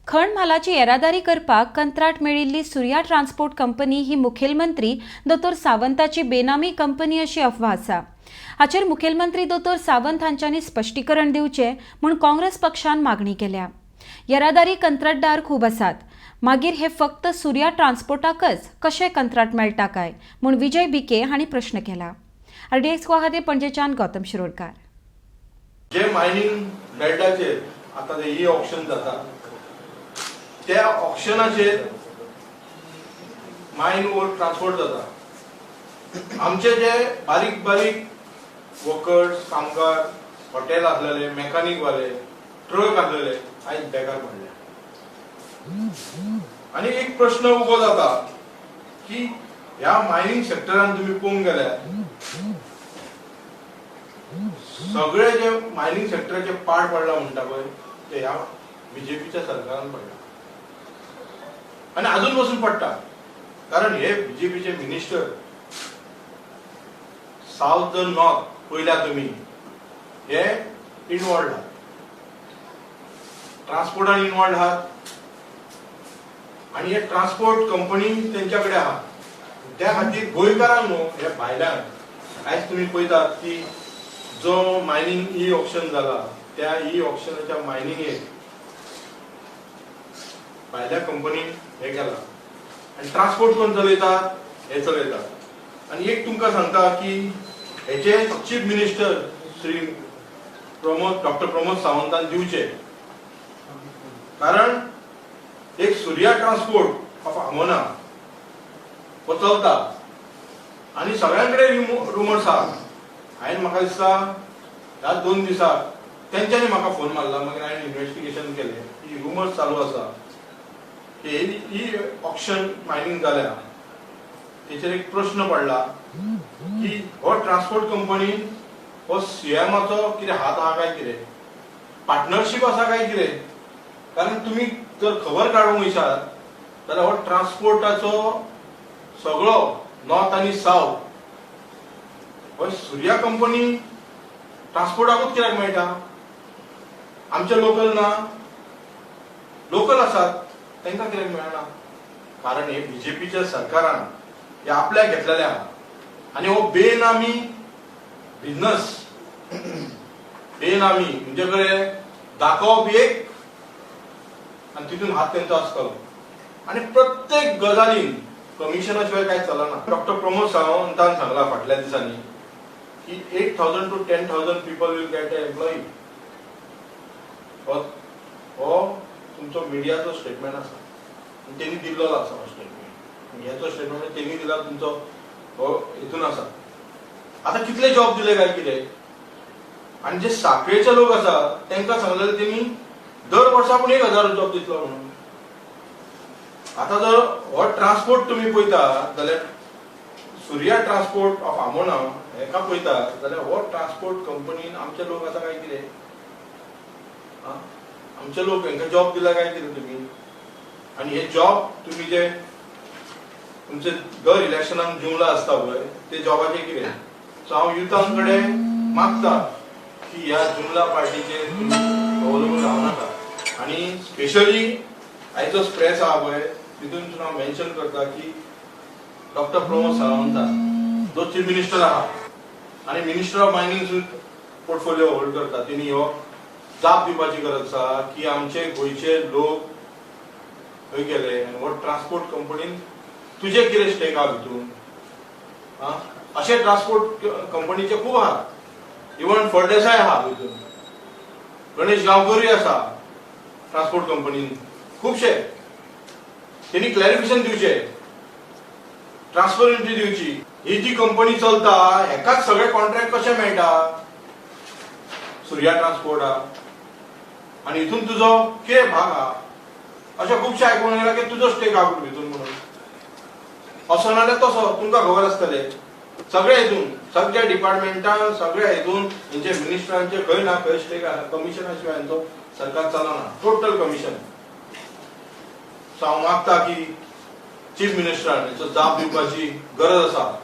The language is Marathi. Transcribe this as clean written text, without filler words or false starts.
खण म्हालाची येरादारी करपाक कंत्राट मेळिल्ली सूर्या ट्रान्सपोर्ट कंपनी ही मुखेलमंत्री दोतोर सावंताची बेनामी कंपनी अशी अफवा आसा। हाचेर मुखेलमंत्री दोतोर सावंत हांच्यांनी स्पश्टीकरण दिवचे म्हूण काँग्रेस पक्षान मागणी केल्या। येरादारी कंत्राटदार खूब आसात, मागीर हे फक्त सूर्या ट्रान्सपोर्टाकच कशें कंत्राट मेळटा काय म्हूण विजय बिके हांणी प्रश्न केला। RDX खातीर पणजेच्यान गौतम शिरोडकार। जे मायनिंग बेल्टाचेर आता ते ई ऑक्शन जाता त्या ऑक्शनाचेर मायन ओर ट्रान्सपोर्ट जाता। आमचे जे बारीक बारीक वर्कर्स, कामगार, हॉटेल आसलेले, मेकॅनिक वाले, ट्रक आसलेले आयज बेकार पडले। आणि एक प्रश्न उबो जाता की ह्या मायनिंग सेक्टरान तुम्ही पळोवंक गेल्यार सगळे जे मायनिंग सेक्टराचे पाड पडला म्हणटा पळय ते ह्या बीजेपीच्या सरकारान पडला आणि अजून पासून पडटा। कारण हे बीजेपीचे मिनिस्टर साउथ नॉर्थ पळयल्या तुम्ही हे इन्वॉल्ड आहात, ट्रान्सपोर्टान इन्वॉल्ड आहात आणि हे ट्रान्सपोर्ट कंपनी त्यांच्याकडे आहात। त्या खातीर गोंयकारांक न्हू हे भायल्यान आयज तुम्ही पळयतात की जो मायनिंग ई ऑक्शन जाला त्या ई ऑक्शनाच्या मायनिंगेक भायल्या कंपनीन हे केला आणि ट्रान्सपोर्ट कोण चलयतात हे चलयतात। आणि एक तुमकां सांगता की हेचे chief minister Shri doctor Pramod सावंतान दिवचे, कारण एक सूर्या ट्रान्सपोर्ट ऑफ आमोना हो चलता आणि सगळ्यांकडे रुमर्स आहा। हायेन म्हाका दिसता ह्या 2 दिसाक तेंच्यांनी म्हाका फोन मारला, मागीर हांवें इन्व्हेस्टिगेशन केलें की रुमर्स चालू आसा की ही ऑक्शन मायनिंग जाल्या। तेचेर एक प्रश्न पडला की हो ट्रान्सपोर्ट कंपनी हो सीएमाचो कितें हात आहा काय कितें, पार्टनरशीप आसा काय कितें। कारण तुम्ही जर खबर काडूंक वयशात जाल्यार हो ट्रान्सपोर्टाचो सगळो नॉर्थ आनी साउथ हो सूर्या कंपनी ट्रान्सपोर्टाकूच कित्याक मेळटा। आमचे लोकल ना, लोकल आसात तांकां कित्याक मेळना। कारण हे बीजेपीच्या सरकारान हे आपल्याक घेतलेले आहा आणि हो बेनामी बिझनस, बेनामी म्हणजे कडेन दाखोवप एक आणि तितून हात तेंचो आसतलो आणि प्रत्येक गजालीन कमिशना शिवाय काय चलना। डॉक्टर प्रमोद सावंतान सांगला फाटल्या दिसांनी की 8,000 to 10,000 people will get employee. हो तुमचो मिडियाचो स्टेटमेंट आसा आणि त्यांनी दिल्लो आसा हो स्टेटमेंट। ह्याचो स्टेटमेंट त्यांनी दिला, तुमचो हो हितून आसा। आता कितले जॉब दिले काय कितें, आणि जे साखळेचे लोक आसा तांकां सांगलेले त्यांनी दर वर्साकून 1,000 जॉब दितलो म्हणून। आता जर हो ट्रान्सपोर्ट तुम्ही पळयता जाल्यार सूर्या ट्रान्सपोर्ट ऑफ आमोना हेका पळयता जाल्यार हो ट्रान्सपोर्ट कंपनीन आमचे लोक आसा काय कितें, आमचे लोक हांकां जॉब दिला काय कितें तुम्ही। आणि हे जॉब तुम्ही जे तुमचे दर इलेक्शनाक जुंवला आसता पळय ते जॉबाचे कितें। सो हांव युथांकडे मागता की ह्या जुंवला पार्टीचेर अवलंबून रावं नाका। आणि स्पेशली आयचो प्रेस आहा पळय तितून हांव मेन्शन करता की डॉक्टर प्रमोद सावंत जो चीफ मिनिस्टर आहा आणि minister of mining portfolio hold करता, तेणी हो जाप दिवपाची गरज आसा की आमचे गोंयचे लोक खंय गेले आनी हो ट्रान्सपोर्ट कंपनीन तुजे कितें स्टेक आहा भितून। अशे ट्रान्सपोर्ट कंपनीचे खूब आहा, इवन फळदेसाय आहा भितून, गणेश गांवकरूय आसा ट्रान्सपोर्ट कंपनीन खूबशे। त्यांनी क्लॅरिफिकेशन दिवचे, ट्रान्सपरन्सी दिवची। ही जी कंपनी चलता हेकाच सगळे कॉन्ट्रॅक्ट कशे मेळटा सूर्या ट्रान्सपोर्ट आहा आणि हितून तुजो कितें भाग आहा अशें खुबशे आयकून येयला की तुजो स्टेक आहा भितून म्हणून। असो नाल्यार तसो तुमकां खबर आसतले सगळे हितून, सगळ्या डिपार्टमेंटान, सगळ्या हितून हेंचे मिनिस्टरांचे खंय ना खंय स्टेक आहा। कमिशना शिवाय हेंचो सरकार चलना, टोटल कमिशन। सो हांव मागता की चीफ मिनिस्टरान हेचो जाप दिवपाची गरज आसा।